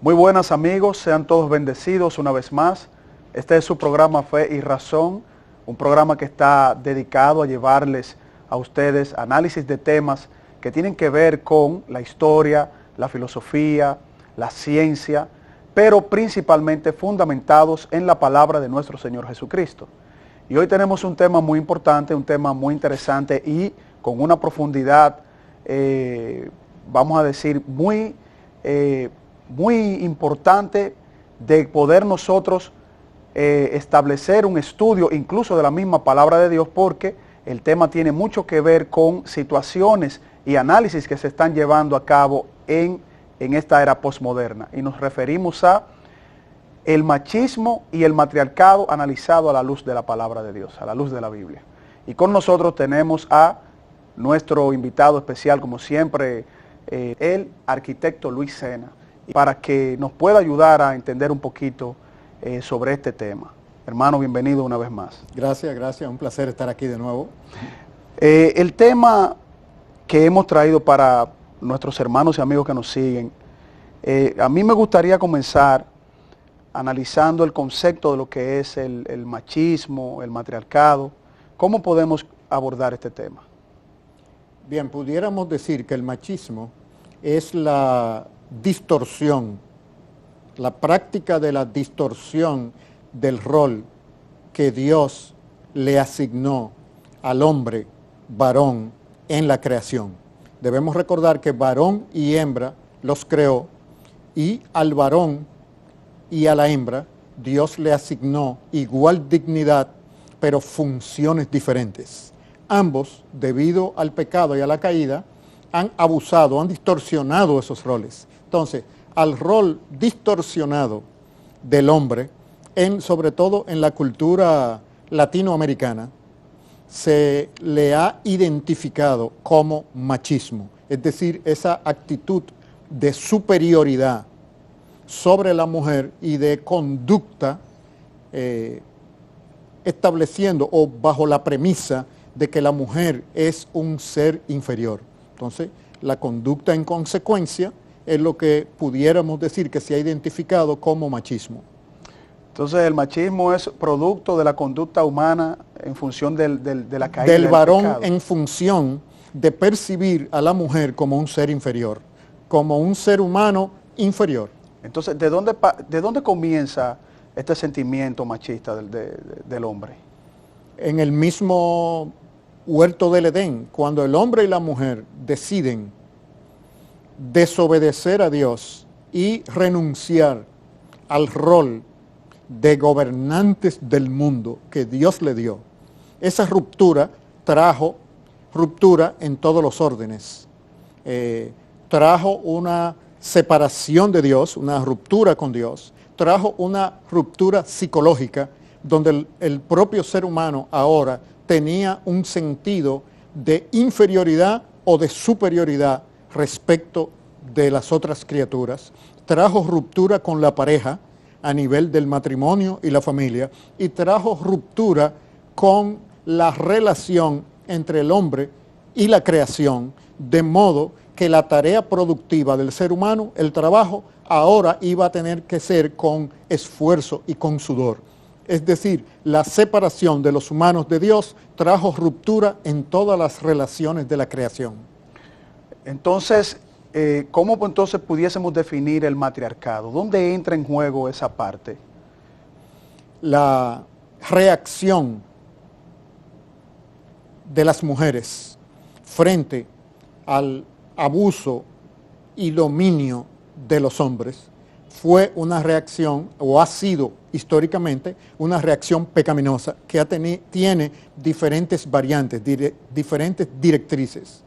Muy buenas amigos, sean todos bendecidos una vez más. Este es su programa Fe y Razón, un programa que está dedicado a llevarles a ustedes análisis de temas que tienen que ver con la historia, la filosofía, la ciencia, pero principalmente fundamentados en la palabra de nuestro Señor Jesucristo. Y hoy tenemos un tema muy importante, un tema muy interesante y con una profundidad, vamos a decir, muy importante de poder nosotros establecer un estudio incluso de la misma palabra de Dios, porque el tema tiene mucho que ver con situaciones y análisis que se están llevando a cabo en esta era posmoderna. Y nos referimos a el machismo y el matriarcado analizado a la luz de la palabra de Dios, a la luz de la Biblia. Y con nosotros tenemos a nuestro invitado especial, como siempre, el arquitecto Luis Sena, para que nos pueda ayudar a entender un poquito sobre este tema. Hermano, bienvenido una vez más. Gracias, un placer estar aquí de nuevo. El tema que hemos traído para nuestros hermanos y amigos que nos siguen, a mí me gustaría comenzar analizando el concepto de lo que es el machismo, el matriarcado. ¿Cómo podemos abordar este tema? Bien, pudiéramos decir que el machismo es la distorsión, la práctica de la distorsión del rol que Dios le asignó al hombre varón en la creación. Debemos recordar que varón y hembra los creó, y al varón y a la hembra Dios le asignó igual dignidad, pero funciones diferentes. Ambos, debido al pecado y a la caída, han abusado, han distorsionado esos roles. Entonces, al rol distorsionado del hombre, sobre todo en la cultura latinoamericana, se le ha identificado como machismo, es decir, esa actitud de superioridad sobre la mujer y de conducta estableciendo o bajo la premisa de que la mujer es un ser inferior. Entonces, la conducta en consecuencia es lo que pudiéramos decir que se ha identificado como machismo. Entonces, el machismo es producto de la conducta humana en función de la caída del varón pecado. En función de percibir a la mujer como un ser inferior, como un ser humano inferior. Entonces, ¿de dónde comienza este sentimiento machista del hombre? En el mismo huerto del Edén, cuando el hombre y la mujer deciden desobedecer a Dios y renunciar al rol de gobernantes del mundo que Dios le dio. Esa ruptura trajo ruptura en todos los órdenes. Trajo una separación de Dios, una ruptura con Dios, trajo una ruptura psicológica donde el propio ser humano ahora tenía un sentido de inferioridad o de superioridad respecto de las otras criaturas, trajo ruptura con la pareja a nivel del matrimonio y la familia, y trajo ruptura con la relación entre el hombre y la creación, de modo que la tarea productiva del ser humano, el trabajo, ahora iba a tener que ser con esfuerzo y con sudor. Es decir, la separación de los humanos de Dios trajo ruptura en todas las relaciones de la creación. Entonces, ¿cómo entonces pudiésemos definir el matriarcado? ¿Dónde entra en juego esa parte? La reacción de las mujeres frente al abuso y dominio de los hombres fue una reacción, o ha sido históricamente, una reacción pecaminosa que tiene diferentes variantes, diferentes directrices.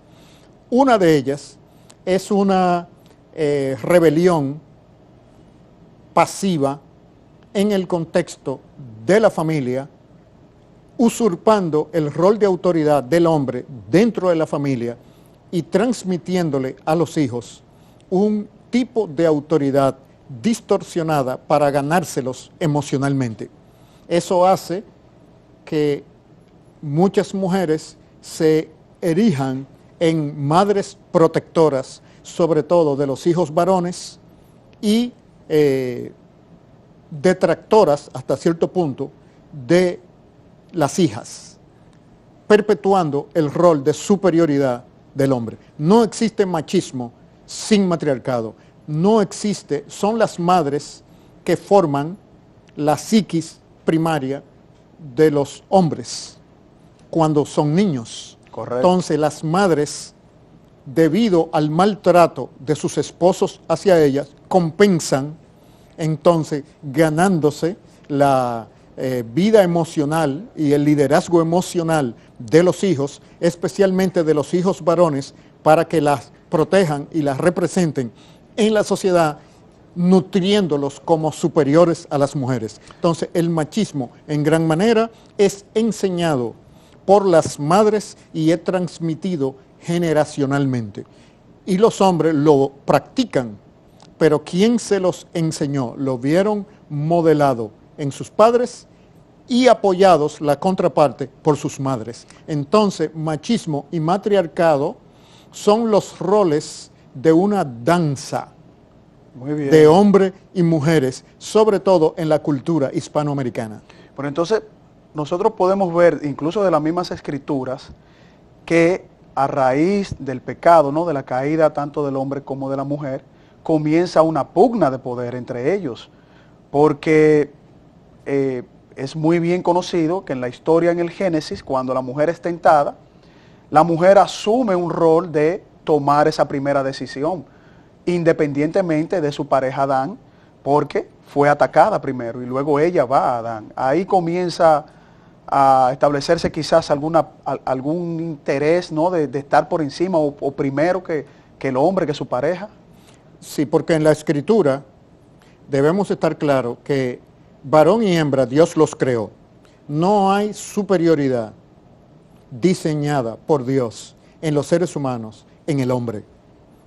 Una de ellas es una rebelión pasiva en el contexto de la familia, usurpando el rol de autoridad del hombre dentro de la familia y transmitiéndole a los hijos un tipo de autoridad distorsionada para ganárselos emocionalmente. Eso hace que muchas mujeres se erijan en madres protectoras, sobre todo de los hijos varones, y eh, detractoras hasta cierto punto de las hijas, perpetuando el rol de superioridad del hombre. No existe machismo sin matriarcado. No existe, son las madres que forman la psiquis primaria de los hombres cuando son niños. Correcto. Entonces las madres, debido al maltrato de sus esposos hacia ellas, compensan entonces ganándose la vida emocional y el liderazgo emocional de los hijos, especialmente de los hijos varones, para que las protejan y las representen en la sociedad, nutriéndolos como superiores a las mujeres. Entonces el machismo en gran manera es enseñado por las madres y es transmitido generacionalmente. Y los hombres lo practican, pero ¿quién se los enseñó? Lo vieron modelado en sus padres y apoyados la contraparte por sus madres. Entonces, machismo y matriarcado son los roles de una danza Muy bien. de hombres y mujeres, sobre todo en la cultura hispanoamericana. Pero entonces, nosotros podemos ver, incluso de las mismas escrituras, que a raíz del pecado, ¿no?, de la caída tanto del hombre como de la mujer, comienza una pugna de poder entre ellos, porque es muy bien conocido que en la historia, en el Génesis, cuando la mujer es tentada, la mujer asume un rol de tomar esa primera decisión, independientemente de su pareja Adán, porque fue atacada primero y luego ella va a Adán. Ahí comienza a establecerse quizás algún interés, ¿no?, de estar por encima o primero que el hombre, que su pareja. Sí, porque en la escritura debemos estar claros que varón y hembra Dios los creó. No hay superioridad diseñada por Dios en los seres humanos, en el hombre.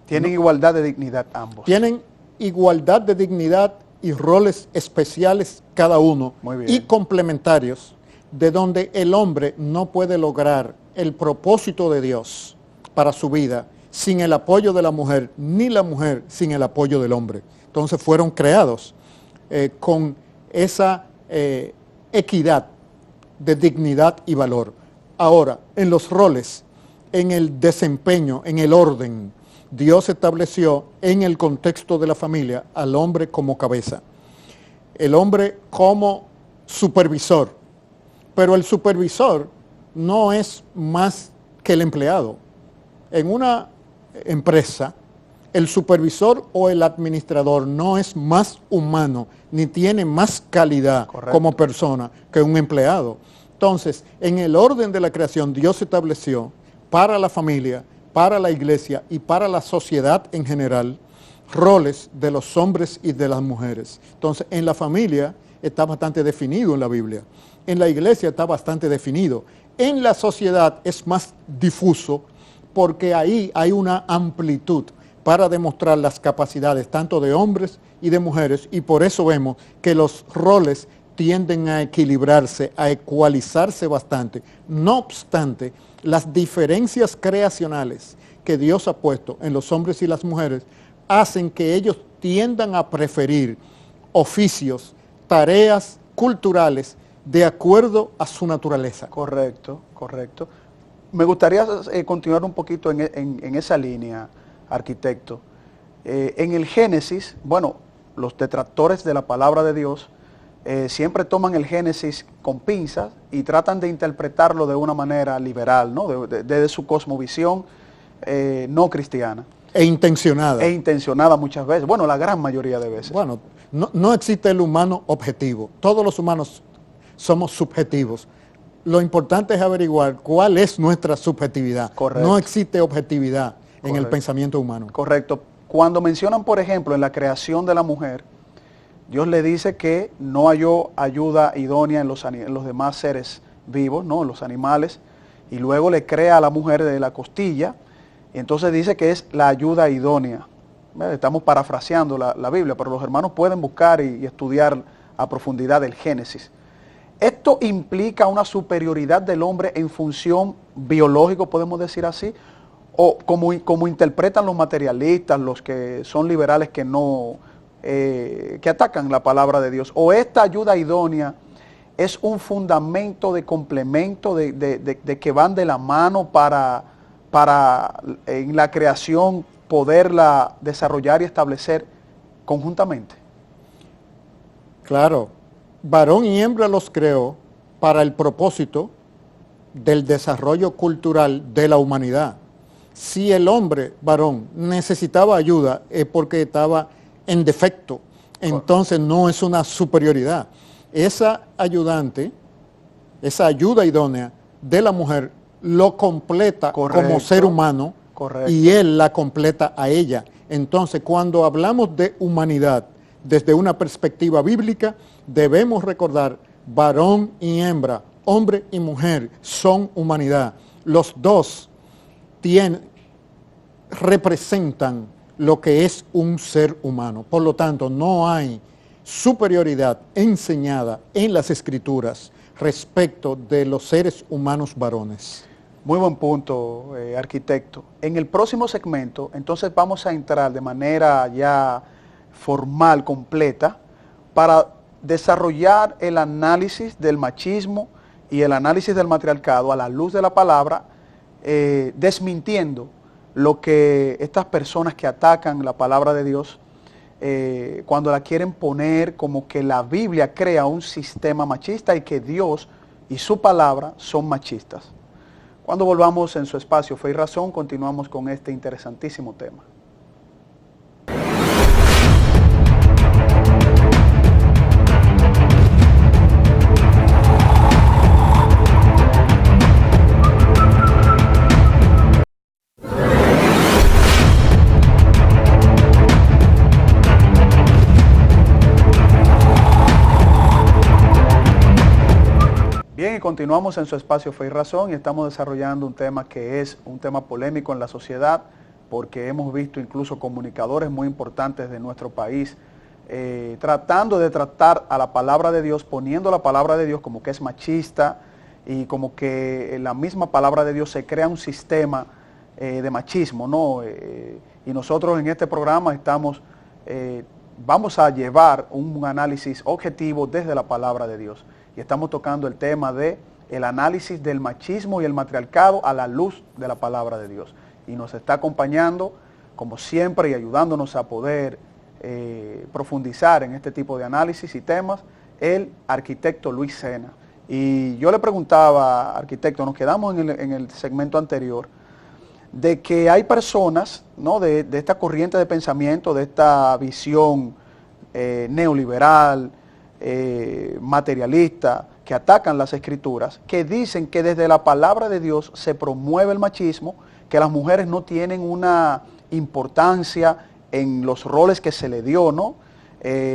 Tienen igualdad de dignidad ambos. Tienen igualdad de dignidad y roles especiales cada uno Muy bien. y complementarios, de donde el hombre no puede lograr el propósito de Dios para su vida sin el apoyo de la mujer, ni la mujer sin el apoyo del hombre. Entonces fueron creados con esa equidad de dignidad y valor. Ahora, en los roles, en el desempeño, en el orden, Dios estableció en el contexto de la familia al hombre como cabeza, el hombre como supervisor, pero el supervisor no es más que el empleado. En una empresa, el supervisor o el administrador no es más humano ni tiene más calidad Correcto. como persona que un empleado. Entonces, en el orden de la creación, Dios estableció para la familia, para la iglesia y para la sociedad en general, roles de los hombres y de las mujeres. Entonces, en la familia está bastante definido en la Biblia. En la iglesia está bastante definido. En la sociedad es más difuso porque ahí hay una amplitud para demostrar las capacidades tanto de hombres y de mujeres, y por eso vemos que los roles tienden a equilibrarse, a ecualizarse bastante. No obstante, las diferencias creacionales que Dios ha puesto en los hombres y las mujeres hacen que ellos tiendan a preferir oficios, tareas culturales de acuerdo a su naturaleza. Correcto, correcto. Me gustaría continuar un poquito en esa línea, arquitecto. En el Génesis, bueno, los detractores de la palabra de Dios siempre toman el Génesis con pinzas y tratan de interpretarlo de una manera liberal, ¿no?, desde su cosmovisión no cristiana. E intencionada. E intencionada muchas veces, bueno, la gran mayoría de veces. Bueno, no existe el humano objetivo. Todos los humanos somos subjetivos. Lo importante es averiguar cuál es nuestra subjetividad. Correcto. No existe objetividad en el Correcto. pensamiento humano. Correcto. Cuando mencionan, por ejemplo, en la creación de la mujer, Dios le dice que no halló ayuda idónea en los demás seres vivos, ¿no?, en los animales, y luego le crea a la mujer de la costilla, y entonces dice que es la ayuda idónea. Estamos parafraseando la Biblia, pero los hermanos pueden buscar y estudiar a profundidad el Génesis. ¿Esto implica una superioridad del hombre en función biológica, podemos decir así? ¿O como interpretan los materialistas, los que son liberales, que no que atacan la palabra de Dios. O esta ayuda idónea es un fundamento de complemento de que van de la mano para en la creación poderla desarrollar y establecer conjuntamente. Claro, varón y hembra los creó para el propósito del desarrollo cultural de la humanidad. Si el hombre varón necesitaba ayuda es porque estaba en defecto, entonces no es una superioridad. Esa ayudante, esa ayuda idónea de la mujer lo completa como ser humano y él la completa a ella. Entonces, cuando hablamos de humanidad desde una perspectiva bíblica, debemos recordar varón y hembra, hombre y mujer son humanidad. Los dos representan lo que es un ser humano. Por lo tanto, no hay superioridad enseñada en las Escrituras respecto de los seres humanos varones. Muy buen punto, arquitecto. En el próximo segmento, entonces vamos a entrar de manera ya formal, completa, para desarrollar el análisis del machismo y el análisis del matriarcado a la luz de la palabra, desmintiendo lo que estas personas que atacan la palabra de Dios, cuando la quieren poner como que la Biblia crea un sistema machista y que Dios y su palabra son machistas. Cuando volvamos en su espacio Fe y Razón, continuamos con este interesantísimo tema. Bien, y continuamos en su espacio Fe y Razón y estamos desarrollando un tema que es un tema polémico en la sociedad, porque hemos visto incluso comunicadores muy importantes de nuestro país tratando de tratar a la palabra de Dios, poniendo la palabra de Dios como que es machista y como que en la misma palabra de Dios se crea un sistema de machismo, ¿no? Y nosotros en este programa vamos a llevar un análisis objetivo desde la palabra de Dios. Y estamos tocando el tema de el análisis del machismo y el matriarcado a la luz de la palabra de Dios. Y nos está acompañando, como siempre, y ayudándonos a poder profundizar en este tipo de análisis y temas, el arquitecto Luis Sena. Y yo le preguntaba, arquitecto, nos quedamos en el segmento anterior, de que hay personas, ¿no?, de esta corriente de pensamiento, de esta visión neoliberal, materialista, que atacan las Escrituras, que dicen que desde la palabra de Dios se promueve el machismo, que las mujeres no tienen una importancia en los roles que se le dio, ¿no?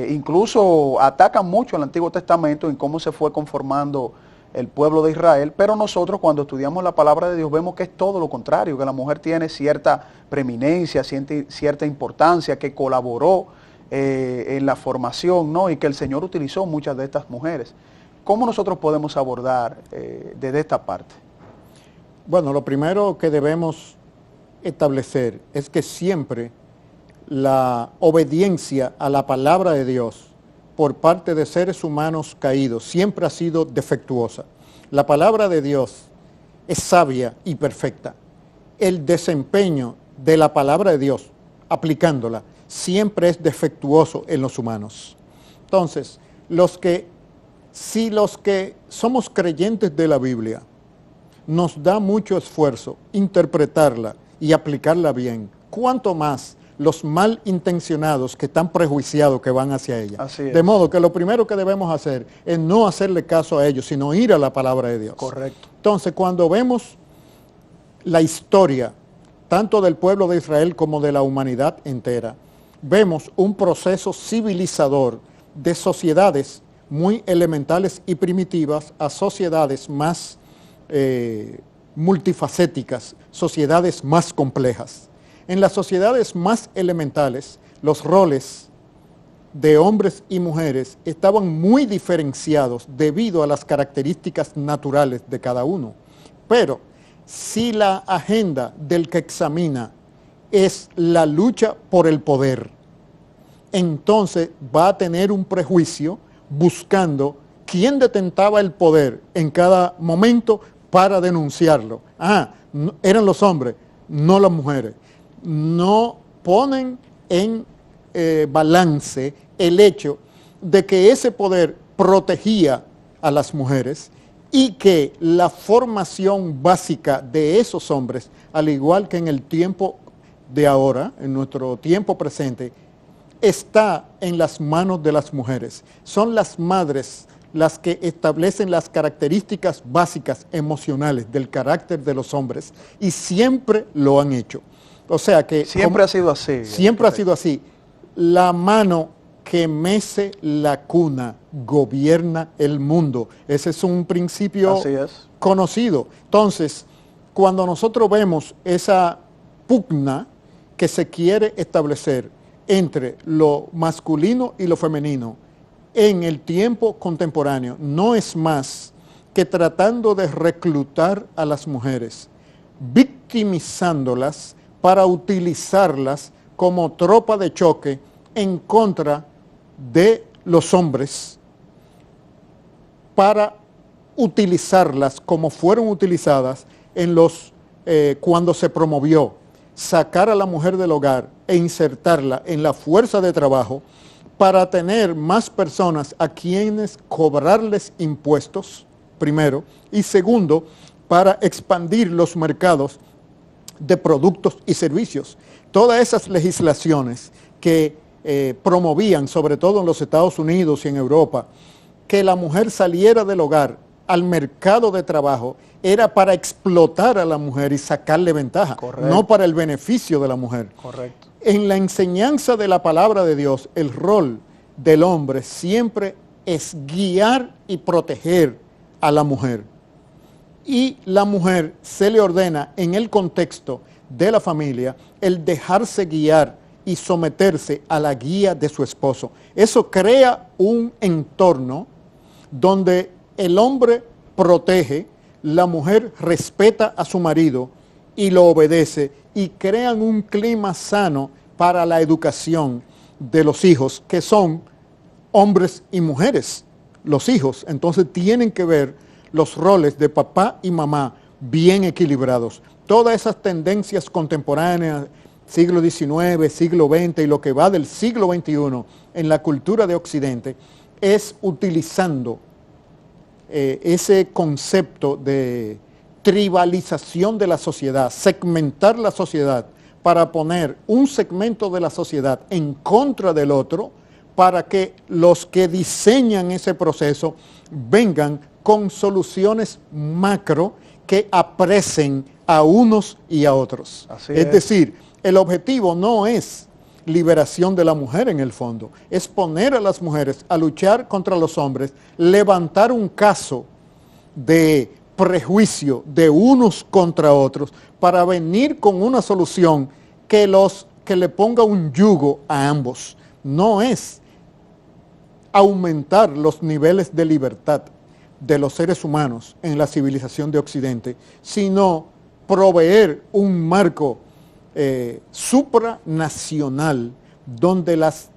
Incluso atacan mucho el Antiguo Testamento en cómo se fue conformando el pueblo de Israel, pero nosotros cuando estudiamos la palabra de Dios vemos que es todo lo contrario, que la mujer tiene cierta preeminencia, cierta importancia, que colaboró en la formación, ¿no?, y que el Señor utilizó muchas de estas mujeres. ¿Cómo nosotros podemos abordar desde esta parte? Bueno, lo primero que debemos establecer es que siempre la obediencia a la palabra de Dios por parte de seres humanos caídos siempre ha sido defectuosa. La palabra de Dios es sabia y perfecta. El desempeño de la palabra de Dios, aplicándola, siempre es defectuoso en los humanos. Entonces, si los que somos creyentes de la Biblia nos da mucho esfuerzo interpretarla y aplicarla bien, ¿cuánto más los malintencionados que están prejuiciados que van hacia ella? Así es. De modo que lo primero que debemos hacer es no hacerle caso a ellos, sino ir a la palabra de Dios. Correcto. Entonces, cuando vemos la historia, tanto del pueblo de Israel como de la humanidad entera, vemos un proceso civilizador de sociedades muy elementales y primitivas a sociedades más multifacéticas, sociedades más complejas. En las sociedades más elementales, los roles de hombres y mujeres estaban muy diferenciados debido a las características naturales de cada uno. Pero si la agenda del que examina es la lucha por el poder, entonces va a tener un prejuicio buscando quién detentaba el poder en cada momento para denunciarlo. Eran los hombres, no las mujeres. No ponen en balance el hecho de que ese poder protegía a las mujeres y que la formación básica de esos hombres, al igual que en el tiempo de ahora, en nuestro tiempo presente, está en las manos de las mujeres. Son las madres las que establecen las características básicas emocionales del carácter de los hombres y siempre lo han hecho. O sea que... Siempre ha sido así. Siempre ha sido así. La mano que mece la cuna gobierna el mundo. Ese es un principio conocido. Entonces, cuando nosotros vemos esa pugna que se quiere establecer entre lo masculino y lo femenino en el tiempo contemporáneo, no es más que tratando de reclutar a las mujeres, victimizándolas para utilizarlas como tropa de choque en contra de los hombres, para utilizarlas como fueron utilizadas en cuando se promovió sacar a la mujer del hogar e insertarla en la fuerza de trabajo para tener más personas a quienes cobrarles impuestos, primero, y segundo, para expandir los mercados de productos y servicios. Todas esas legislaciones que promovían, sobre todo en los Estados Unidos y en Europa, que la mujer saliera del hogar al mercado de trabajo, era para explotar a la mujer y sacarle ventaja, correcto, no para el beneficio de la mujer. Correcto. En la enseñanza de la palabra de Dios, el rol del hombre siempre es guiar y proteger a la mujer. Y la mujer se le ordena en el contexto de la familia el dejarse guiar y someterse a la guía de su esposo. Eso crea un entorno donde el hombre protege, la mujer respeta a su marido y lo obedece, y crean un clima sano para la educación de los hijos, que son hombres y mujeres. Los hijos entonces tienen que ver los roles de papá y mamá bien equilibrados. Todas esas tendencias contemporáneas, siglo XIX, siglo XX y lo que va del siglo XXI en la cultura de Occidente, es utilizando ese concepto de tribalización de la sociedad, segmentar la sociedad para poner un segmento de la sociedad en contra del otro, para que los que diseñan ese proceso vengan con soluciones macro que aprecen a unos y a otros. Es decir, el objetivo no es liberación de la mujer en el fondo, es poner a las mujeres a luchar contra los hombres, levantar un caso de prejuicio de unos contra otros para venir con una solución que le ponga un yugo a ambos. No es aumentar los niveles de libertad de los seres humanos en la civilización de Occidente, sino proveer un marco supranacional donde las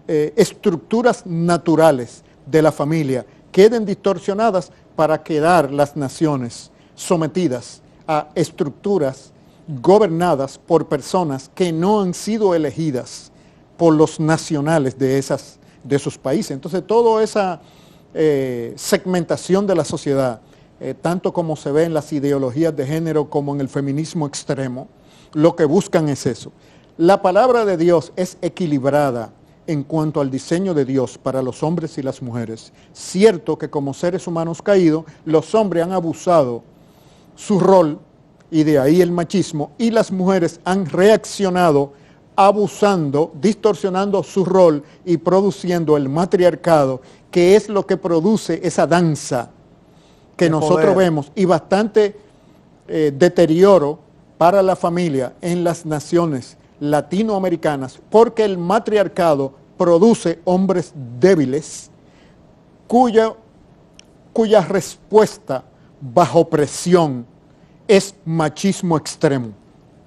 estructuras naturales de la familia queden distorsionadas para quedar las naciones sometidas a estructuras gobernadas por personas que no han sido elegidas por los nacionales de esos países. Entonces, toda esa segmentación de la sociedad, tanto como se ve en las ideologías de género como en el feminismo extremo, lo que buscan es eso. La palabra de Dios es equilibrada en cuanto al diseño de Dios para los hombres y las mujeres. Cierto que como seres humanos caídos, los hombres han abusado su rol, y de ahí el machismo, y las mujeres han reaccionado abusando, distorsionando su rol y produciendo el matriarcado, que es lo que produce esa danza que nosotros vemos, y bastante deterioro para la familia en las naciones latinoamericanas, porque el matriarcado produce hombres débiles cuya respuesta bajo presión es machismo extremo.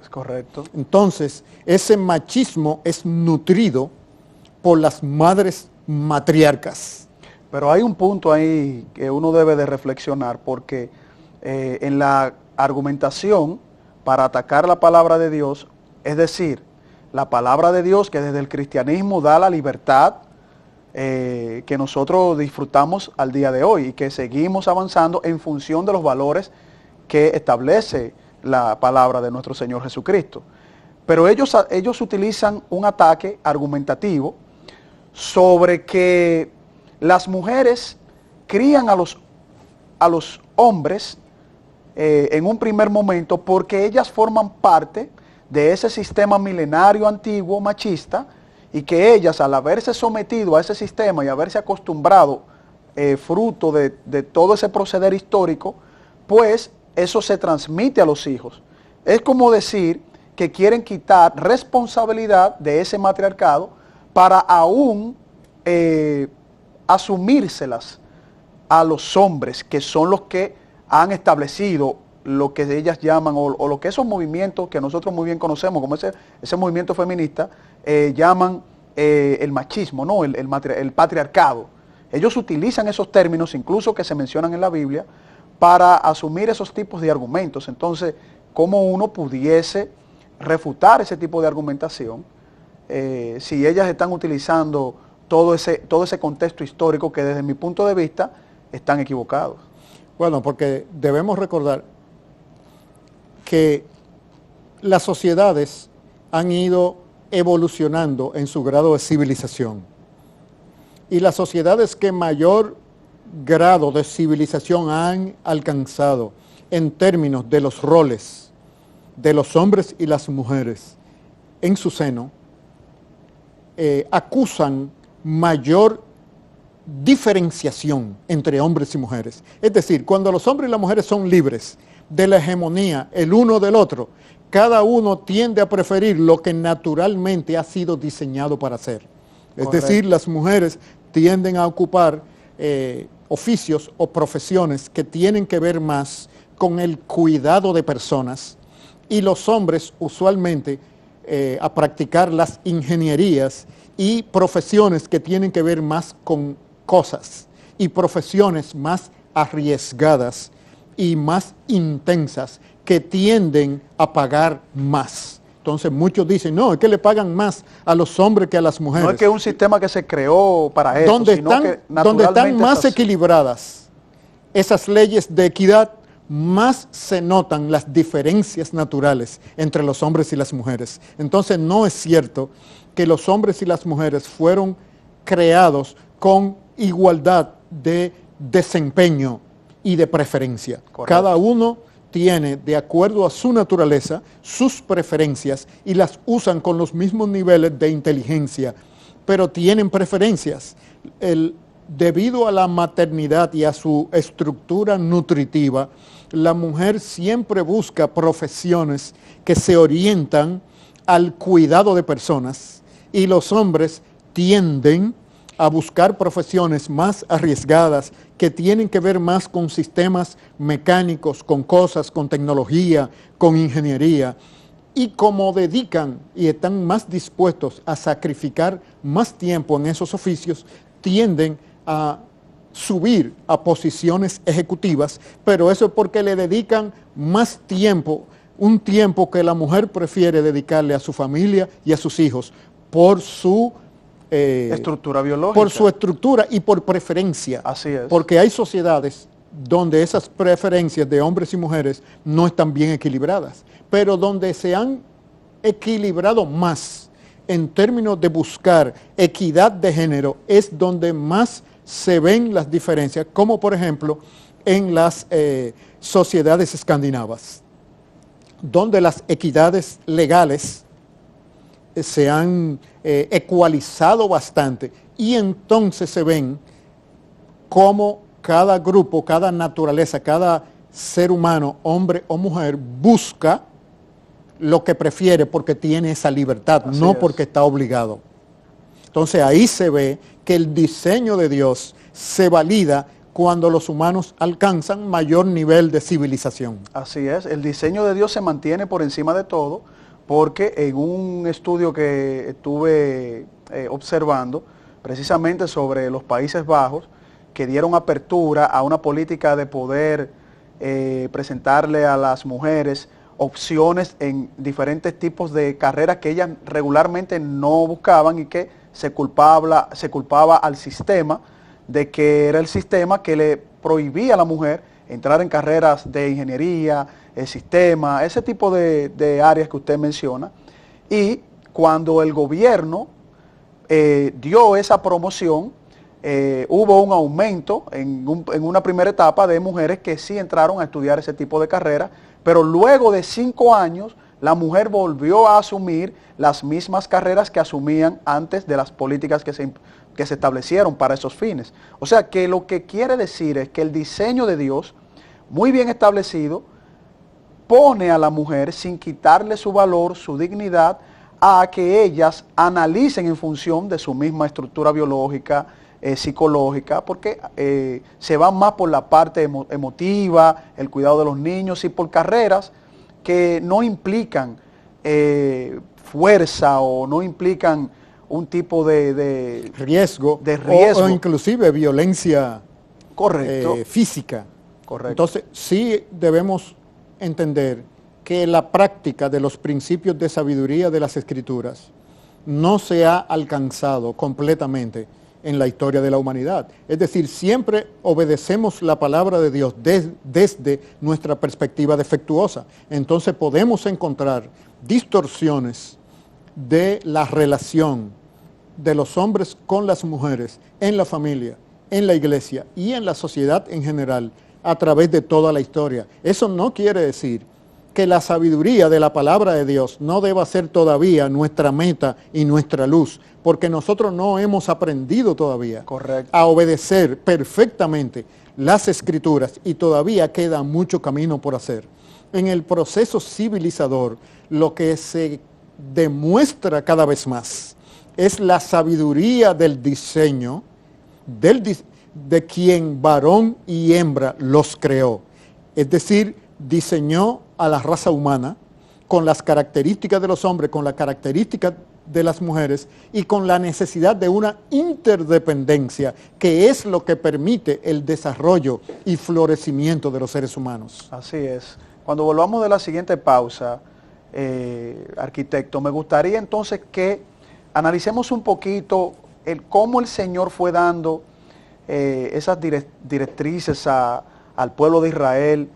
Es correcto. Entonces, ese machismo es nutrido por las madres matriarcas. Pero hay un punto ahí que uno debe de reflexionar, porque en la argumentación para atacar la palabra de Dios, es decir, la palabra de Dios que desde el cristianismo da la libertad que nosotros disfrutamos al día de hoy y que seguimos avanzando en función de los valores que establece la palabra de nuestro Señor Jesucristo. Pero ellos utilizan un ataque argumentativo sobre que las mujeres crían a los hombres en un primer momento porque ellas forman parte de ese sistema milenario antiguo machista, y que ellas, al haberse sometido a ese sistema y haberse acostumbrado fruto de todo ese proceder histórico, pues eso se transmite a los hijos. Es como decir que quieren quitar responsabilidad de ese matriarcado para aún asumírselas a los hombres, que son los que han establecido lo que ellas llaman, o lo que esos movimientos que nosotros muy bien conocemos, como ese movimiento feminista, llaman el machismo, ¿no? el patriarcado. Ellos utilizan esos términos, incluso que se mencionan en la Biblia, para asumir esos tipos de argumentos. Entonces, ¿cómo uno pudiese refutar ese tipo de argumentación si ellas están utilizando todo ese contexto histórico que desde mi punto de vista están equivocados? Bueno, porque debemos recordar que las sociedades han ido evolucionando en su grado de civilización. Y las sociedades que mayor grado de civilización han alcanzado en términos de los roles de los hombres y las mujeres en su seno, acusan mayor diferenciación entre hombres y mujeres. Es decir, cuando los hombres y las mujeres son libres de la hegemonía el uno del otro, cada uno tiende a preferir lo que naturalmente ha sido diseñado para hacer. Es decir, las mujeres tienden a ocupar oficios o profesiones que tienen que ver más con el cuidado de personas, y los hombres usualmente a practicar las ingenierías y profesiones que tienen que ver más con cosas, y profesiones más arriesgadas y más intensas que tienden a pagar más. Entonces muchos dicen, no, es que le pagan más a los hombres que a las mujeres. No es que es un sistema que se creó para eso, donde sino están, que donde están más así. equilibradas esas leyes de equidad, más se notan las diferencias naturales entre los hombres y las mujeres. Entonces no es cierto que los hombres y las mujeres fueron creados con igualdad de desempeño y de preferencia. Correcto. Cada uno tiene, de acuerdo a su naturaleza, sus preferencias y las usan con los mismos niveles de inteligencia, pero tienen preferencias. Debido a la maternidad y a su estructura nutritiva, la mujer siempre busca profesiones que se orientan al cuidado de personas, y los hombres tienden a buscar profesiones más arriesgadas que tienen que ver más con sistemas mecánicos, con cosas, con tecnología, con ingeniería. Y como dedican y están más dispuestos a sacrificar más tiempo en esos oficios, tienden a subir a posiciones ejecutivas, pero eso es porque le dedican más tiempo, un tiempo que la mujer prefiere dedicarle a su familia y a sus hijos por su estructura biológica. Por su estructura y por preferencia. Así es. Porque hay sociedades donde esas preferencias de hombres y mujeres no están bien equilibradas, pero donde se han equilibrado más en términos de buscar equidad de género es donde más se ven las diferencias, como por ejemplo en las sociedades escandinavas, donde las equidades legales se han ecualizado bastante, y entonces se ven cómo cada grupo, cada naturaleza, cada ser humano, hombre o mujer, busca lo que prefiere porque tiene esa libertad, Así no es. porque está obligado. Entonces ahí se ve que el diseño de Dios se valida cuando los humanos alcanzan mayor nivel de civilización. Así es, el diseño de Dios se mantiene por encima de todo, porque en un estudio que estuve observando precisamente sobre los Países Bajos, que dieron apertura a una política de poder presentarle a las mujeres opciones en diferentes tipos de carreras que ellas regularmente no buscaban y que se culpaba al sistema de que era el sistema que le prohibía a la mujer entrar en carreras de ingeniería, sistema, ese tipo de áreas que usted menciona. Y cuando el gobierno dio esa promoción, hubo un aumento en una primera etapa de mujeres que sí entraron a estudiar ese tipo de carreras, pero luego de 5 años la mujer volvió a asumir las mismas carreras que asumían antes de las políticas que se establecieron para esos fines. O sea que lo que quiere decir es que el diseño de Dios, muy bien establecido, pone a la mujer sin quitarle su valor, su dignidad, a que ellas analicen en función de su misma estructura biológica, psicológica, porque se van más por la parte emotiva, el cuidado de los niños y por carreras que no implican fuerza o no implican un tipo de riesgo, riesgo. O inclusive violencia Correcto. Física. Correcto. Entonces sí debemos entender que la práctica de los principios de sabiduría de las Escrituras no se ha alcanzado completamente en la historia de la humanidad. Es decir, siempre obedecemos la palabra de Dios desde nuestra perspectiva defectuosa. Entonces podemos encontrar distorsiones de la relación de los hombres con las mujeres en la familia, en la iglesia y en la sociedad en general a través de toda la historia. Eso no quiere decir que la sabiduría de la palabra de Dios no deba ser todavía nuestra meta y nuestra luz, porque nosotros no hemos aprendido todavía a obedecer perfectamente las Escrituras y todavía queda mucho camino por hacer. En el proceso civilizador, lo que se demuestra cada vez más es la sabiduría del diseño de quien varón y hembra los creó. Es decir, diseñó a la raza humana con las características de los hombres, con las características de las mujeres y con la necesidad de una interdependencia que es lo que permite el desarrollo y florecimiento de los seres humanos. Así es. Cuando volvamos de la siguiente pausa, arquitecto, me gustaría entonces que analicemos un poquito cómo el Señor fue dando esas directrices al pueblo de Israel,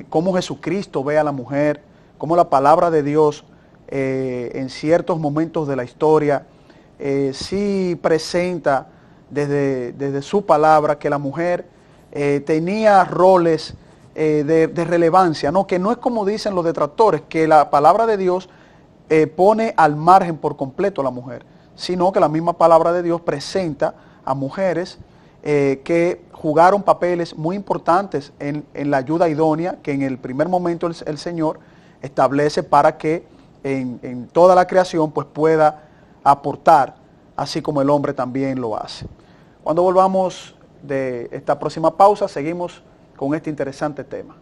cómo Jesucristo ve a la mujer, cómo la palabra de Dios en ciertos momentos de la historia sí presenta desde su palabra que la mujer tenía roles de relevancia, ¿no? Que no es como dicen los detractores, que la palabra de Dios pone al margen por completo a la mujer, sino que la misma palabra de Dios presenta a mujeres que jugaron papeles muy importantes en la ayuda idónea que en el primer momento el Señor establece para que en toda la creación pues pueda aportar, así como el hombre también lo hace. Cuando volvamos de esta próxima pausa, seguimos con este interesante tema.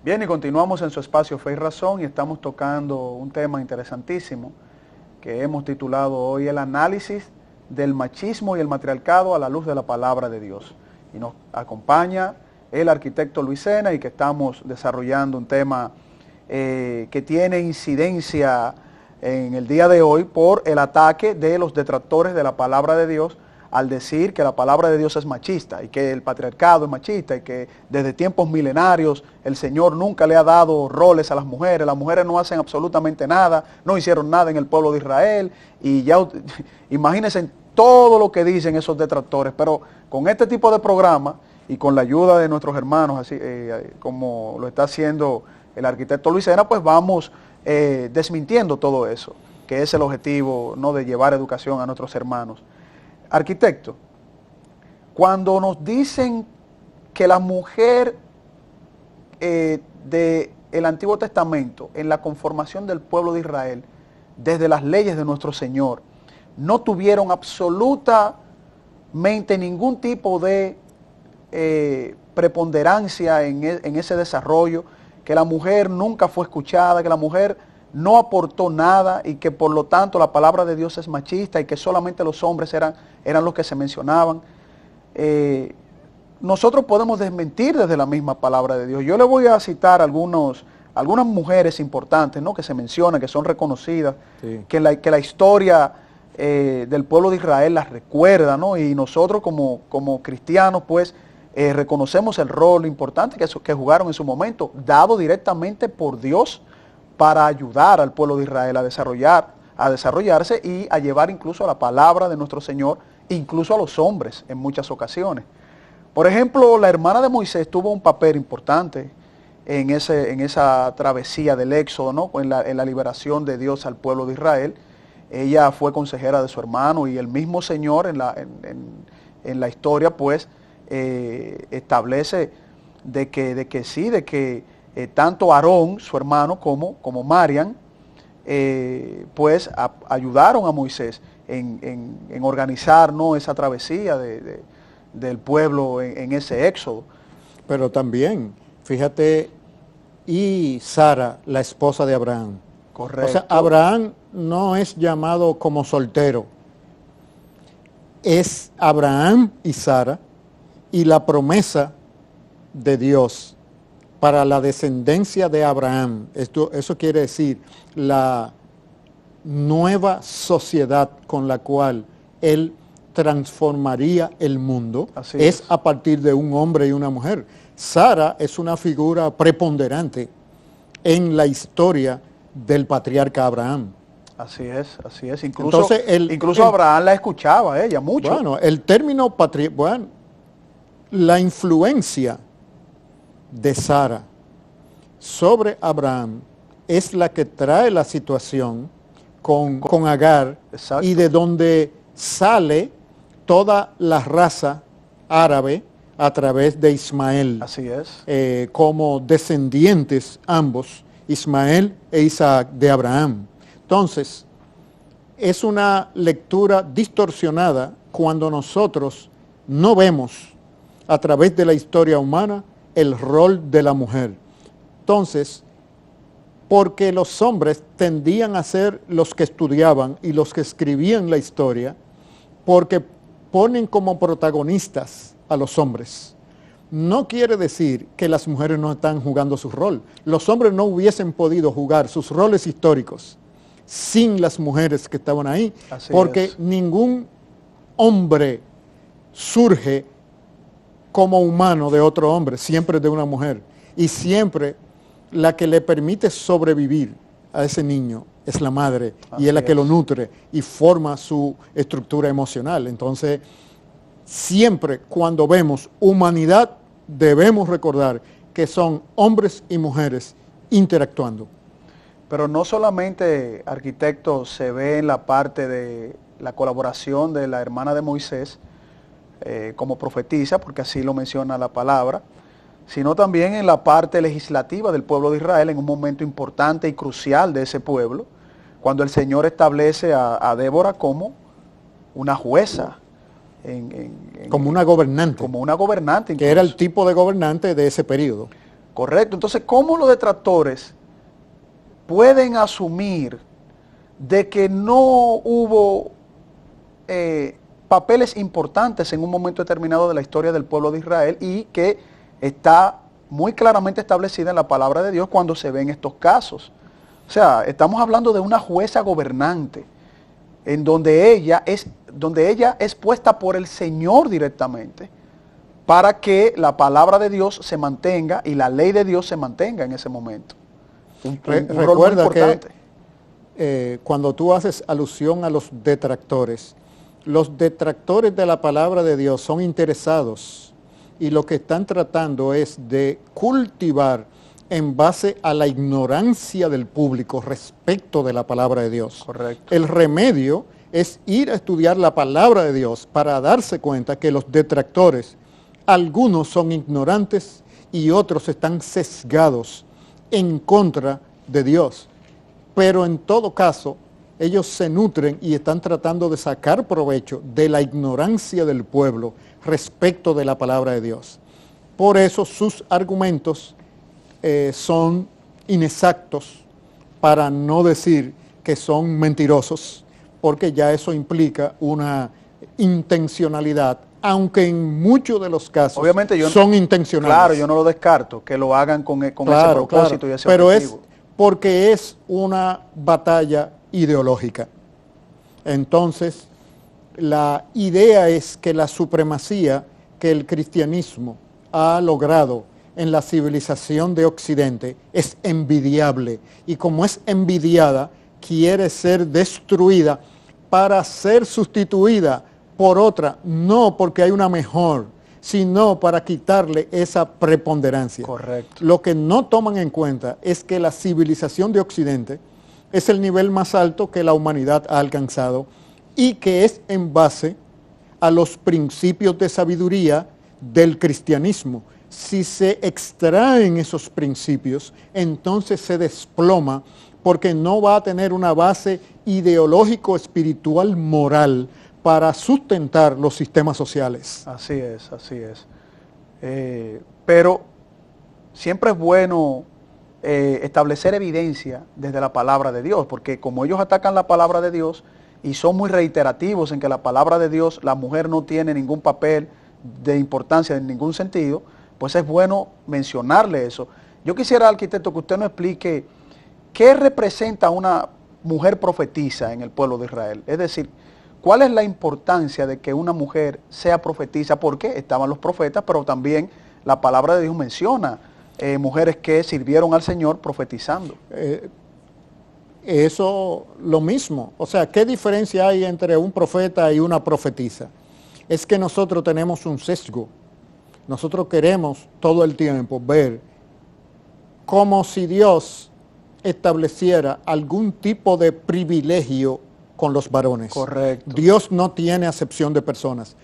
Bien, y continuamos en su espacio Fe y Razón y estamos tocando un tema interesantísimo que hemos titulado hoy el análisis del machismo y el matriarcado a la luz de la palabra de Dios. Y nos acompaña el arquitecto Luis Sena y que estamos desarrollando un tema que tiene incidencia en el día de hoy por el ataque de los detractores de la palabra de Dios al decir que la palabra de Dios es machista y que el patriarcado es machista y que desde tiempos milenarios el Señor nunca le ha dado roles a las mujeres no hacen absolutamente nada, no hicieron nada en el pueblo de Israel y ya imagínense todo lo que dicen esos detractores, pero con este tipo de programa y con la ayuda de nuestros hermanos, así como lo está haciendo el arquitecto Luis Sena, pues vamos desmintiendo todo eso, que es el objetivo, ¿no?, de llevar educación a nuestros hermanos. Arquitecto, cuando nos dicen que la mujer del Antiguo Testamento, en la conformación del pueblo de Israel, desde las leyes de nuestro Señor, no tuvieron absolutamente ningún tipo de preponderancia en ese desarrollo, que la mujer nunca fue escuchada, que la mujer no aportó nada y que por lo tanto la palabra de Dios es machista y que solamente los hombres eran los que se mencionaban. Nosotros podemos desmentir desde la misma palabra de Dios. Yo le voy a citar algunas mujeres importantes, ¿no?, que se mencionan, que son reconocidas, Sí. que la historia del pueblo de Israel las recuerda, ¿no? Y nosotros como cristianos, pues, reconocemos el rol importante que jugaron en su momento, dado directamente por Dios para ayudar al pueblo de Israel a desarrollarse y a llevar incluso la palabra de nuestro Señor, incluso a los hombres en muchas ocasiones. Por ejemplo, la hermana de Moisés tuvo un papel importante en esa travesía del Éxodo, ¿no?, en la liberación de Dios al pueblo de Israel. Ella fue consejera de su hermano y el mismo Señor en la historia, pues, establece de que tanto Aarón, su hermano, como Mariam, pues ayudaron a Moisés en organizar, ¿no?, esa travesía del pueblo en ese éxodo. Pero también, fíjate, y Sara, la esposa de Abraham. Correcto. O sea, Abraham no es llamado como soltero. Es Abraham y Sara y la promesa de Dios para la descendencia de Abraham. Eso quiere decir la nueva sociedad con la cual él transformaría el mundo. Así es es. a partir de un hombre y una mujer. Sara es una figura preponderante en la historia del patriarca Abraham. Así es. Incluso, Entonces, Abraham la escuchaba a ella mucho. Bueno, el término la influencia de Sara sobre Abraham es la que trae la situación con Agar. Exacto. Y de donde sale toda la raza árabe a través de Ismael. Así es. Como descendientes ambos, Ismael e Isaac, de Abraham. Entonces, es una lectura distorsionada cuando nosotros no vemos a través de la historia humana el rol de la mujer. Entonces, porque los hombres tendían a ser los que estudiaban y los que escribían la historia, porque ponen como protagonistas a los hombres. No quiere decir que las mujeres no están jugando su rol. Los hombres no hubiesen podido jugar sus roles históricos sin las mujeres que estaban ahí, Así porque es. ningún hombre surge como humano de otro hombre, siempre de una mujer. Y siempre la que le permite sobrevivir a ese niño es la madre, y es la que lo nutre y forma su estructura emocional. Entonces, siempre cuando vemos humanidad, debemos recordar que son hombres y mujeres interactuando. Pero no solamente, arquitecto, se ve en la parte de la colaboración de la hermana de Moisés como profetisa, porque así lo menciona la palabra, sino también en la parte legislativa del pueblo de Israel, en un momento importante y crucial de ese pueblo, cuando el Señor establece a Débora como una jueza. Como una gobernante. Como una gobernante. Que era el tipo de gobernante de ese periodo. Correcto. Entonces, ¿cómo los detractores pueden asumir de que no hubo papeles importantes en un momento determinado de la historia del pueblo de Israel y que está muy claramente establecida en la palabra de Dios cuando se ven estos casos? O sea, estamos hablando de una jueza gobernante, en donde ella es puesta por el Señor directamente para que la palabra de Dios se mantenga y la ley de Dios se mantenga en ese momento. Un rol muy Recuerda importante. que cuando tú haces alusión a los detractores de la palabra de Dios son interesados y lo que están tratando es de cultivar en base a la ignorancia del público respecto de la palabra de Dios. Correcto. El remedio es ir a estudiar la palabra de Dios para darse cuenta que los detractores, algunos son ignorantes y otros están sesgados en contra de Dios. Pero en todo caso, ellos se nutren y están tratando de sacar provecho de la ignorancia del pueblo respecto de la palabra de Dios. Por eso sus argumentos son inexactos, para no decir que son mentirosos, porque ya eso implica una intencionalidad, aunque en muchos de los casos Obviamente son intencionales. Claro, yo no lo descarto, que lo hagan con ese propósito y ese pero objetivo. es porque es una batalla ideológica. Entonces, la idea es que la supremacía que el cristianismo ha logrado en la civilización de Occidente es envidiable, y como es envidiada, quiere ser destruida para ser sustituida por otra, no porque hay una mejor, sino para quitarle esa preponderancia. Correcto. Lo que no toman en cuenta es que la civilización de Occidente es el nivel más alto que la humanidad ha alcanzado, y que es en base a los principios de sabiduría del cristianismo. Si se extraen esos principios, entonces se desploma, porque no va a tener una base ideológico, espiritual, moral para sustentar los sistemas sociales. Así es, así es. Pero siempre es bueno establecer evidencia desde la palabra de Dios, porque como ellos atacan la palabra de Dios y son muy reiterativos en que la palabra de Dios, la mujer no tiene ningún papel de importancia en ningún sentido, pues es bueno mencionarle eso. Yo quisiera, arquitecto, que usted nos explique qué representa una mujer profetisa en el pueblo de Israel. Es decir, ¿cuál es la importancia de que una mujer sea profetisa? Porque estaban los profetas, pero también la palabra de Dios menciona mujeres que sirvieron al Señor profetizando. Eso lo mismo. O sea, ¿qué diferencia hay entre un profeta y una profetisa? Es que nosotros tenemos un sesgo. Nosotros queremos todo el tiempo ver como si Dios estableciera algún tipo de privilegio con los varones. Correcto. Dios no tiene acepción de personas.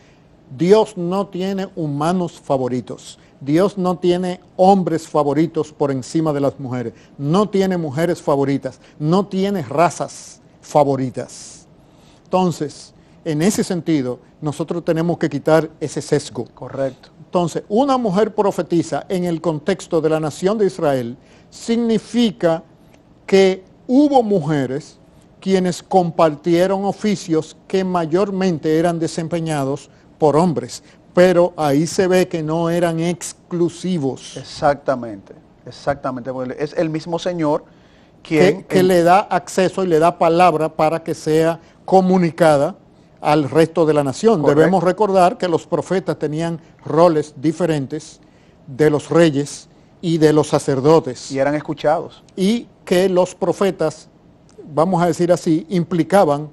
Dios no tiene humanos favoritos. Dios no tiene hombres favoritos por encima de las mujeres. No tiene mujeres favoritas. No tiene razas favoritas. Entonces, en ese sentido, nosotros tenemos que quitar ese sesgo. Correcto. Entonces, una mujer profetiza en el contexto de la nación de Israel significa que hubo mujeres quienes compartieron oficios que mayormente eran desempeñados por hombres, pero ahí se ve que no eran exclusivos. Exactamente, exactamente, porque es el mismo Señor quien que le da acceso y le da palabra para que sea comunicada al resto de la nación. Correcto. Debemos recordar que los profetas tenían roles diferentes de los reyes y de los sacerdotes. Y eran escuchados. Y que los profetas, vamos a decir así, implicaban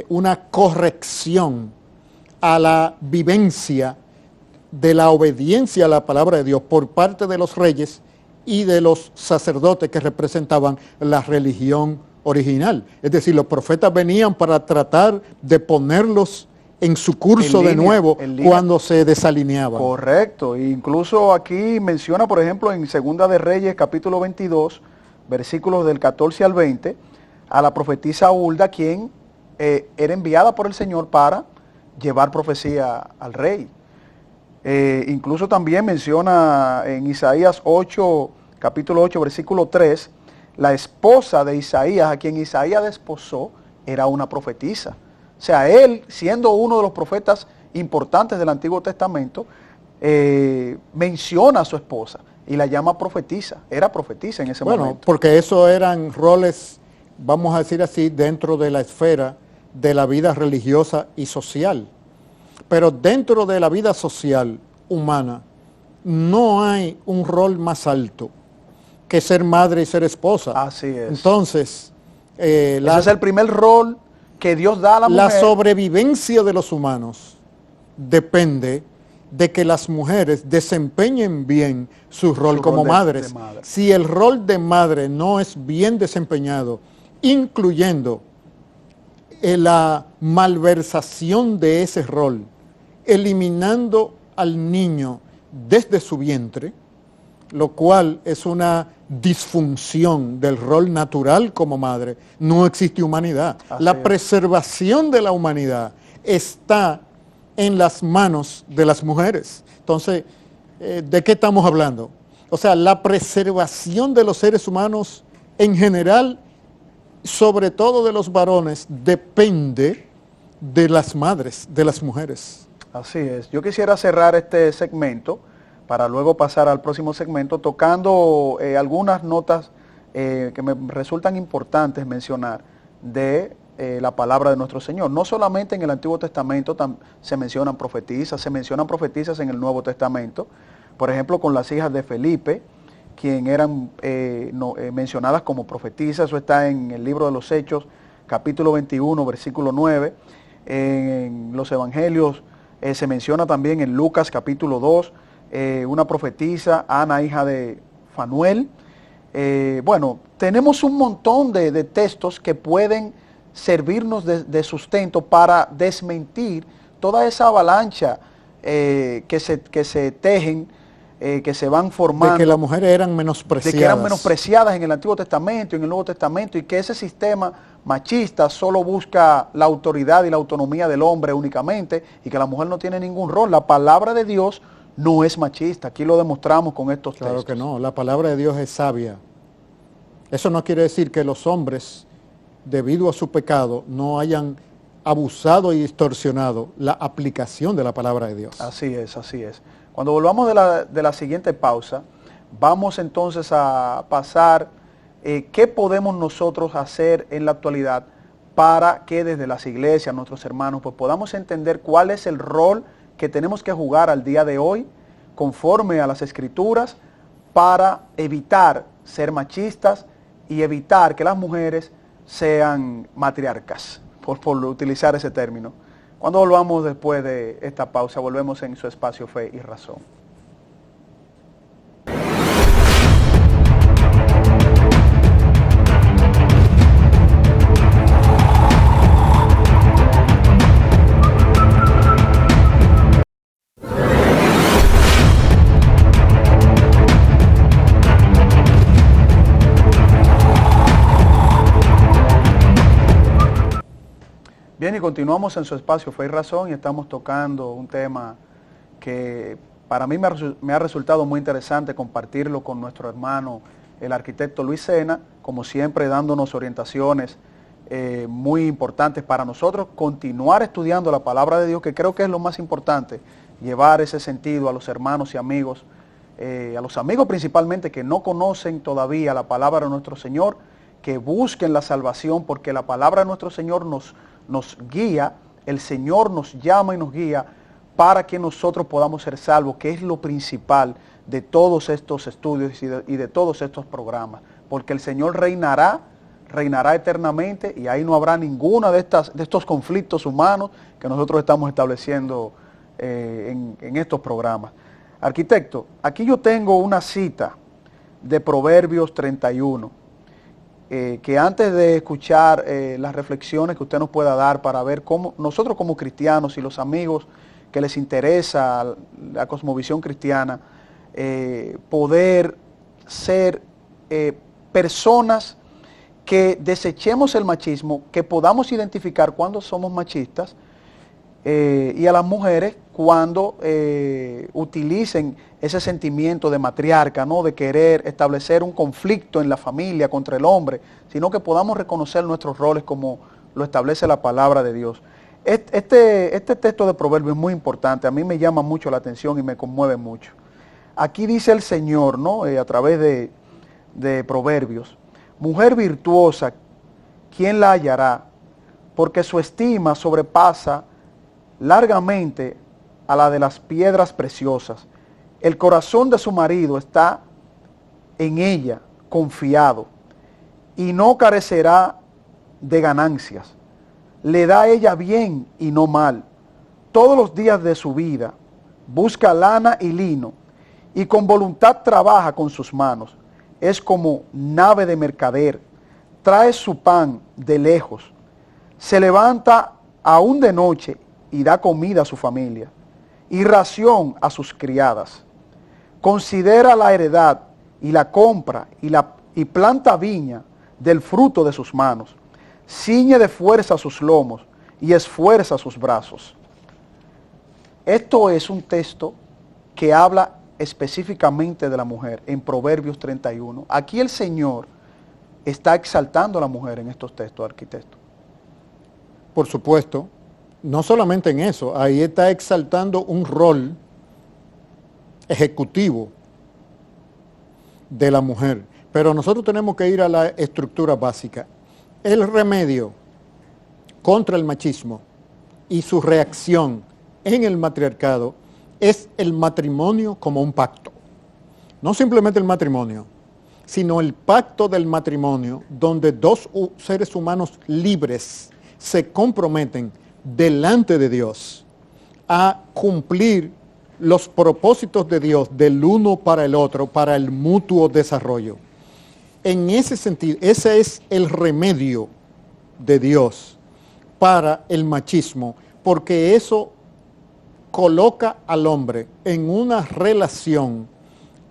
una corrección a la vivencia de la obediencia a la palabra de Dios por parte de los reyes y de los sacerdotes que representaban la religión original. Es decir, los profetas venían para tratar de ponerlos en su curso de nuevo cuando se desalineaban. Correcto, incluso aquí menciona, por ejemplo, en Segunda de Reyes, capítulo 22, versículos del 14 al 20, a la profetisa Hulda, quien era enviada por el Señor para llevar profecía al rey. Incluso también menciona en Isaías 8, capítulo 8, versículo 3, la esposa de Isaías, a quien Isaías desposó, era una profetisa. O sea, él, siendo uno de los profetas importantes del Antiguo Testamento, menciona a su esposa y la llama profetisa. Era profetisa en ese momento. Bueno, porque esos eran roles, vamos a decir así, dentro de la esfera de la vida religiosa y social. Pero dentro de la vida social humana no hay un rol más alto que ser madre y ser esposa. Así es. Entonces, ese es el primer rol que Dios da a la mujer. La sobrevivencia de los humanos depende de que las mujeres desempeñen bien su rol como madres. Si el rol de madre no es bien desempeñado, incluyendo la malversación de ese rol, eliminando al niño desde su vientre, lo cual es una disfunción del rol natural como madre, no existe humanidad. Así La es. preservación de la humanidad está en las manos de las mujeres. Entonces, ¿de qué estamos hablando? O sea, la preservación de los seres humanos en general, sobre todo de los varones, depende de las madres, de las mujeres. Así es. Yo quisiera cerrar este segmento para luego pasar al próximo segmento tocando algunas notas que me resultan importantes mencionar de la palabra de nuestro Señor. No solamente en el Antiguo Testamento se mencionan profetizas en el Nuevo Testamento, por ejemplo con las hijas de Felipe, quien eran mencionadas como profetizas. Eso está en el libro de los Hechos, capítulo 21, versículo 9. En los Evangelios se menciona también en Lucas, capítulo 2, una profetisa, Ana, hija de Fanuel. Bueno, tenemos un montón de textos que pueden servirnos de sustento para desmentir toda esa avalancha que se tejen, que se van formando. De que las mujeres eran menospreciadas. De que eran menospreciadas en el Antiguo Testamento y en el Nuevo Testamento, y que ese sistema machista solo busca la autoridad y la autonomía del hombre únicamente, y que la mujer no tiene ningún rol. La palabra de Dios no es machista, aquí lo demostramos con estos textos. Claro que no, la palabra de Dios es sabia. Eso no quiere decir que los hombres, debido a su pecado, no hayan abusado y distorsionado la aplicación de la palabra de Dios. Así es, así es. Cuando volvamos de la siguiente pausa, vamos entonces a pasar qué podemos nosotros hacer en la actualidad para que desde las iglesias, nuestros hermanos, pues podamos entender cuál es el rol que tenemos que jugar al día de hoy, conforme a las Escrituras, para evitar ser machistas y evitar que las mujeres sean matriarcas, por utilizar ese término. Cuando volvamos después de esta pausa, volvemos en su espacio Fe y Razón. Bien, y continuamos en su espacio Fe y Razón y estamos tocando un tema que para mí me ha resultado muy interesante compartirlo con nuestro hermano, el arquitecto Luis Sena, como siempre dándonos orientaciones muy importantes para nosotros, continuar estudiando la palabra de Dios, que creo que es lo más importante, llevar ese sentido a los hermanos y amigos, a los amigos principalmente que no conocen todavía la palabra de nuestro Señor, que busquen la salvación, porque la palabra de nuestro Señor nos guía, el Señor nos llama y nos guía para que nosotros podamos ser salvos, que es lo principal de todos estos estudios y de todos estos programas, porque el Señor reinará eternamente y ahí no habrá ninguno de estos conflictos humanos que nosotros estamos estableciendo en estos programas. Arquitecto, aquí yo tengo una cita de Proverbios 31, que antes de escuchar las reflexiones que usted nos pueda dar para ver cómo nosotros como cristianos y los amigos que les interesa la cosmovisión cristiana, poder ser personas que desechemos el machismo, que podamos identificar cuando somos machistas, y a las mujeres cuando utilicen ese sentimiento de matriarca, ¿no? De querer establecer un conflicto en la familia contra el hombre, sino que podamos reconocer nuestros roles como lo establece la palabra de Dios. Este texto de Proverbios es muy importante, a mí me llama mucho la atención y me conmueve mucho. Aquí dice el Señor, ¿no? A través de Proverbios: mujer virtuosa, ¿quién la hallará? Porque su estima sobrepasa largamente a la de las piedras preciosas. El corazón de su marido está en ella confiado y no carecerá de ganancias. Le da a ella bien y no mal. Todos los días de su vida busca lana y lino y con voluntad trabaja con sus manos. Es como nave de mercader, trae su pan de lejos. Se levanta aún de noche y da comida a su familia y ración a sus criadas. considera la heredad y la compra y planta viña del fruto de sus manos, ciñe de fuerza sus lomos y esfuerza sus brazos. Esto es un texto que habla específicamente de la mujer en Proverbios 31. Aquí el Señor está exaltando a la mujer en estos textos, arquitecto. Por supuesto, no solamente en eso, ahí está exaltando un rol ejecutivo de la mujer. Pero nosotros tenemos que ir a la estructura básica. El remedio contra el machismo y su reacción en el matriarcado es el matrimonio como un pacto. No simplemente el matrimonio, sino el pacto del matrimonio donde dos seres humanos libres se comprometen delante de Dios a cumplir los propósitos de Dios del uno para el otro, para el mutuo desarrollo. En ese sentido, ese es el remedio de Dios para el machismo, porque eso coloca al hombre en una relación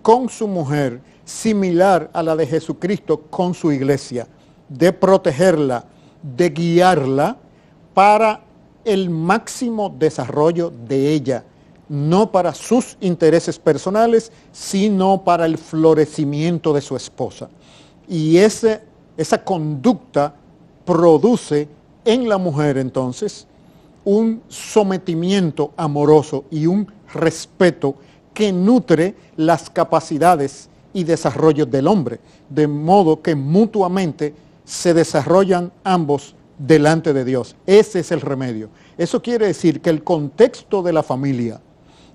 con su mujer similar a la de Jesucristo con su iglesia, de protegerla, de guiarla para el máximo desarrollo de ella, no para sus intereses personales, sino para el florecimiento de su esposa. Y esa conducta produce en la mujer entonces un sometimiento amoroso y un respeto que nutre las capacidades y desarrollo del hombre, de modo que mutuamente se desarrollan ambos delante de Dios. Ese es el remedio. Eso quiere decir que el contexto de la familia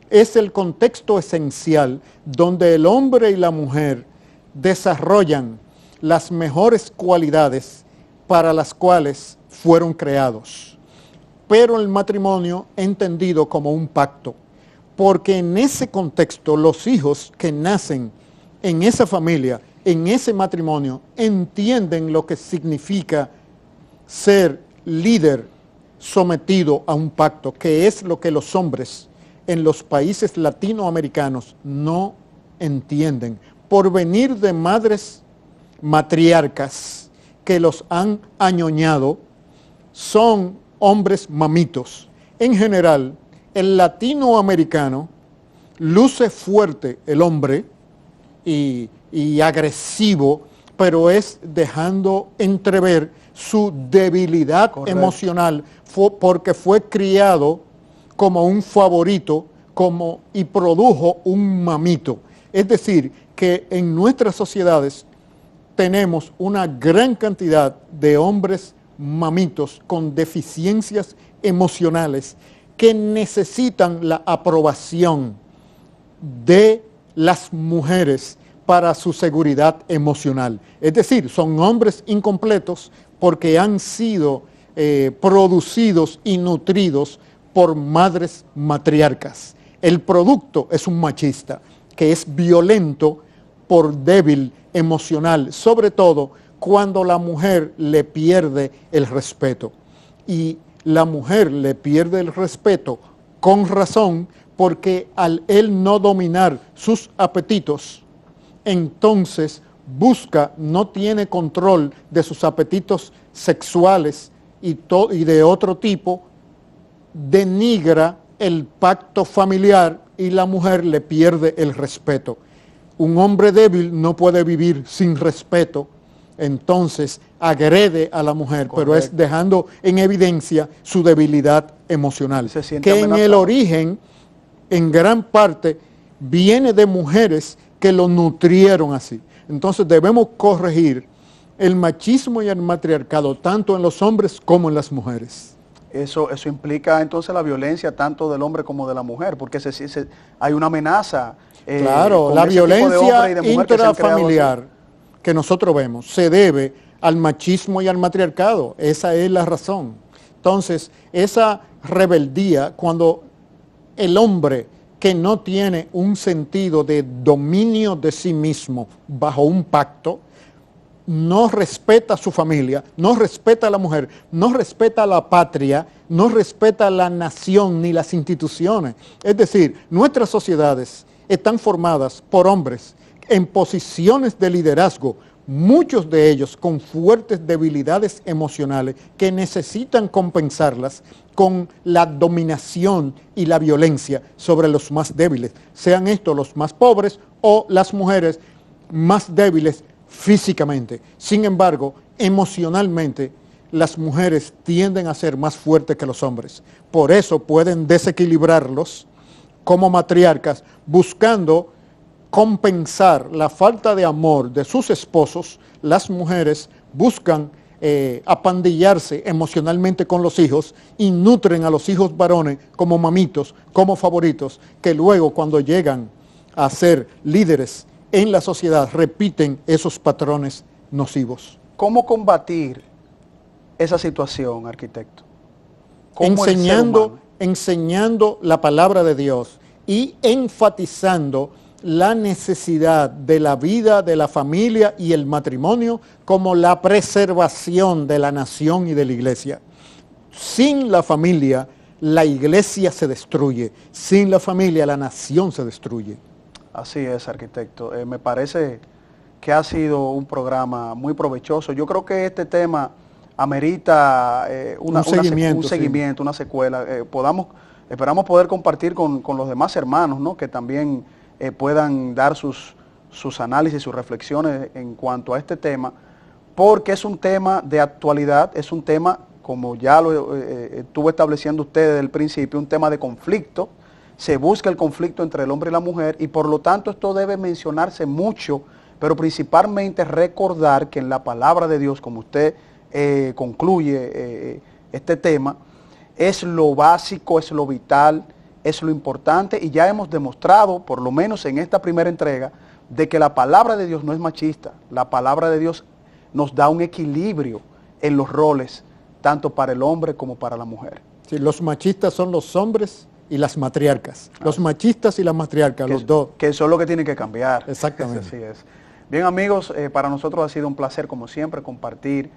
es el contexto esencial donde el hombre y la mujer desarrollan las mejores cualidades para las cuales fueron creados. Pero el matrimonio entendido como un pacto, porque en ese contexto los hijos que nacen en esa familia, en ese matrimonio, entienden lo que significa ser líder sometido a un pacto, que es lo que los hombres en los países latinoamericanos no entienden, por venir de madres matriarcas que los han añoñado, son hombres mamitos. En general, el latinoamericano luce fuerte el hombre y agresivo, pero es dejando entrever su debilidad emocional, porque fue criado como un favorito y produjo un mamito. Es decir, que en nuestras sociedades tenemos una gran cantidad de hombres mamitos con deficiencias emocionales que necesitan la aprobación de las mujeres para su seguridad emocional. Es decir, son hombres incompletos porque han sido producidos y nutridos por madres matriarcas. El producto es un machista que es violento por débil emocional, sobre todo cuando la mujer le pierde el respeto. Y la mujer le pierde el respeto con razón, porque al él no dominar sus apetitos, entonces no tiene control de sus apetitos sexuales y de otro tipo, denigra el pacto familiar y la mujer le pierde el respeto. Un hombre débil no puede vivir sin respeto, entonces agrede a la mujer, correcto, pero es dejando en evidencia su debilidad emocional, que en el origen, en gran parte, viene de mujeres que lo nutrieron así. Entonces debemos corregir el machismo y el matriarcado, tanto en los hombres como en las mujeres. Eso implica entonces la violencia tanto del hombre como de la mujer, porque hay una amenaza. Claro, la violencia intrafamiliar que nosotros vemos se debe al machismo y al matriarcado. Esa es la razón. Entonces, esa rebeldía, cuando el hombre que no tiene un sentido de dominio de sí mismo bajo un pacto, no respeta a su familia, no respeta a la mujer, no respeta a la patria, no respeta a la nación ni las instituciones. Es decir, nuestras sociedades están formadas por hombres en posiciones de liderazgo, muchos de ellos con fuertes debilidades emocionales que necesitan compensarlas con la dominación y la violencia sobre los más débiles, sean estos los más pobres o las mujeres más débiles físicamente. Sin embargo, emocionalmente, las mujeres tienden a ser más fuertes que los hombres. Por eso pueden desequilibrarlos como matriarcas, buscando compensar la falta de amor de sus esposos. Las mujeres buscan apandillarse emocionalmente con los hijos y nutren a los hijos varones como mamitos, como favoritos, que luego cuando llegan a ser líderes en la sociedad repiten esos patrones nocivos. ¿Cómo combatir esa situación, arquitecto? ¿Cómo el ser humano? Enseñando la palabra de Dios y enfatizando la necesidad de la vida, de la familia y el matrimonio como la preservación de la nación y de la iglesia. Sin la familia, la iglesia se destruye. Sin la familia, la nación se destruye. Así es, arquitecto. Me parece que ha sido un programa muy provechoso. Yo creo que este tema amerita un seguimiento, una secuela. Esperamos poder compartir con los demás hermanos, ¿no? Que también puedan dar sus análisis, sus reflexiones en cuanto a este tema, porque es un tema de actualidad, es un tema, como ya lo estuvo estableciendo usted desde el principio, un tema de conflicto. Se busca el conflicto entre el hombre y la mujer y por lo tanto esto debe mencionarse mucho, pero principalmente recordar que en la palabra de Dios, como usted concluye este tema, es lo básico, es lo vital, es lo importante y ya hemos demostrado, por lo menos en esta primera entrega, de que la palabra de Dios no es machista. La palabra de Dios nos da un equilibrio en los roles, tanto para el hombre como para la mujer. Sí, los machistas son los hombres y las matriarcas. Los machistas y las matriarcas, los dos. Que eso es lo que tiene que cambiar. Exactamente. Así es. Bien, amigos, para nosotros ha sido un placer, como siempre, compartir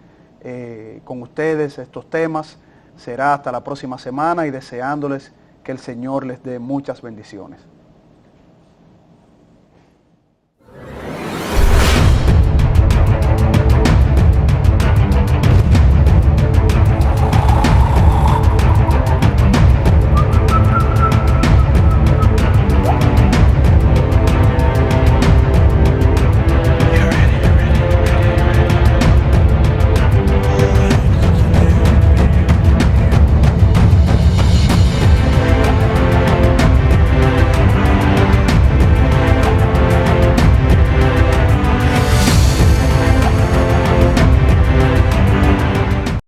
con ustedes estos temas. Será hasta la próxima semana y deseándoles que el Señor les dé muchas bendiciones.